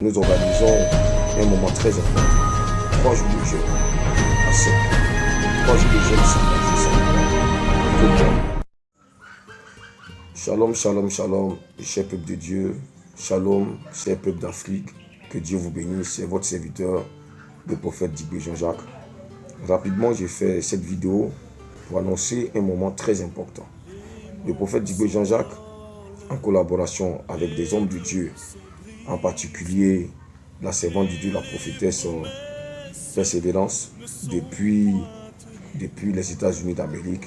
Nous organisons un moment très important. 3 jours de jeûne à sec. 3 jours de jeûne sans manger, sans boire. Shalom, shalom, shalom, cher peuple de Dieu. Shalom, cher peuple d'Afrique. Que Dieu vous bénisse. C'est votre serviteur, le prophète Digbe Jean-Jacques. Rapidement, j'ai fait cette vidéo pour annoncer un moment très important. Le prophète Digbe Jean-Jacques, en collaboration avec des hommes de Dieu, en particulier la servante de Dieu, la prophétesse Persévérance, depuis les États-Unis d'Amérique,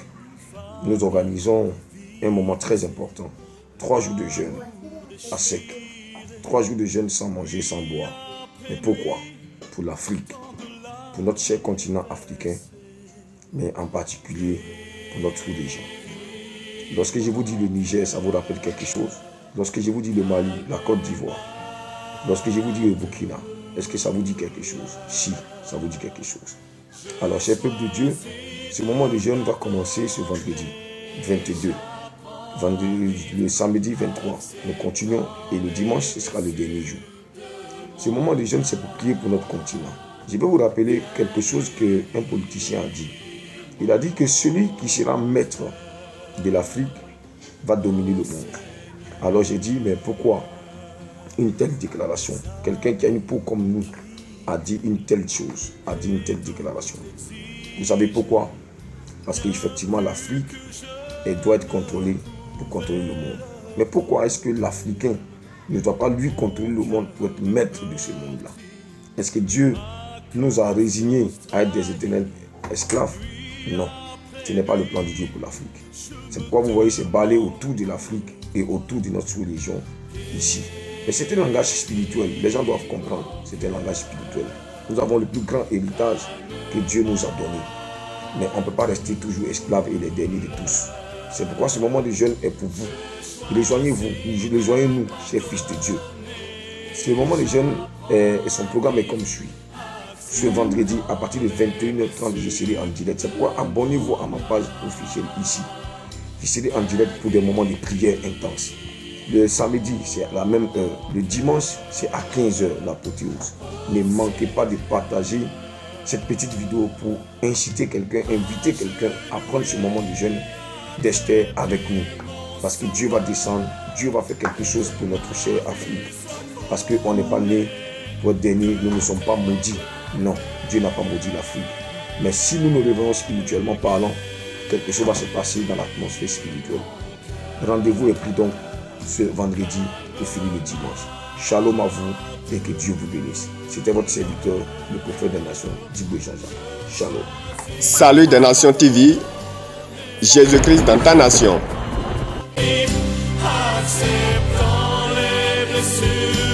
nous organisons un moment très important. 3 jours de jeûne à sec. 3 jours de jeûne sans manger, sans boire. Mais pourquoi? Pour l'Afrique, pour notre cher continent africain, mais en particulier pour notre religion. Lorsque je vous dis le Niger, ça vous rappelle quelque chose? Lorsque je vous dis le Mali, la Côte d'Ivoire, lorsque je vous dis le Burkina, est-ce que ça vous dit quelque chose? Si, ça vous dit quelque chose. Alors, chers peuple de Dieu, ce moment de jeûne va commencer ce vendredi 22. Le samedi 23, nous continuons et le dimanche, ce sera le dernier jour. Ce moment de jeûne, c'est pour prier pour notre continent. Je vais vous rappeler quelque chose qu'un politicien a dit. Il a dit que celui qui sera maître de l'Afrique va dominer le monde. Alors j'ai dit, mais pourquoi une telle déclaration? Quelqu'un qui a une peau comme nous a dit une telle chose, a dit une telle déclaration. Vous savez pourquoi? Parce qu'effectivement l'Afrique, elle doit être contrôlée pour contrôler le monde. Mais pourquoi est-ce que l'Africain ne doit pas lui contrôler le monde pour être maître de ce monde-là? Est-ce que Dieu nous a résignés à être des éternels esclaves? Non, ce n'est pas le plan de Dieu pour l'Afrique. C'est pourquoi vous voyez ces balais autour de l'Afrique et autour de notre religion ici. Mais c'est un langage spirituel, les gens doivent comprendre, c'est un langage spirituel. Nous avons le plus grand héritage que Dieu nous a donné. Mais on ne peut pas rester toujours esclaves et les derniers de tous. C'est pourquoi ce moment de jeûne est pour vous. Rejoignez-vous, rejoignez-nous, chers fils de Dieu. Ce moment de jeûne, son programme est comme suit. Ce vendredi, à partir de 21h30, je serai en direct. C'est pourquoi abonnez-vous à ma page officielle ici. Je serai en direct pour des moments de prière intenses. Le samedi, c'est à la même heure. Le dimanche, c'est à 15h, l'apothéose. Ne manquez pas de partager cette petite vidéo pour inciter quelqu'un, inviter quelqu'un à prendre ce moment de jeûne d'Esther avec nous. Parce que Dieu va descendre, Dieu va faire quelque chose pour notre chère Afrique. Parce qu'on n'est pas né pour être dernier, nous ne sommes pas maudits. Non, Dieu n'a pas maudit l'Afrique. Mais si nous nous réveillons spirituellement parlant, quelque chose va se passer dans l'atmosphère spirituelle. Rendez-vous et prie donc ce vendredi pour finir le dimanche. Shalom à vous et que Dieu vous bénisse. C'était votre serviteur, le prophète des nations, Digbe Jean-Jacques. Shalom. Salut des Nations TV, Jésus-Christ dans ta nation. Acceptant les blessures.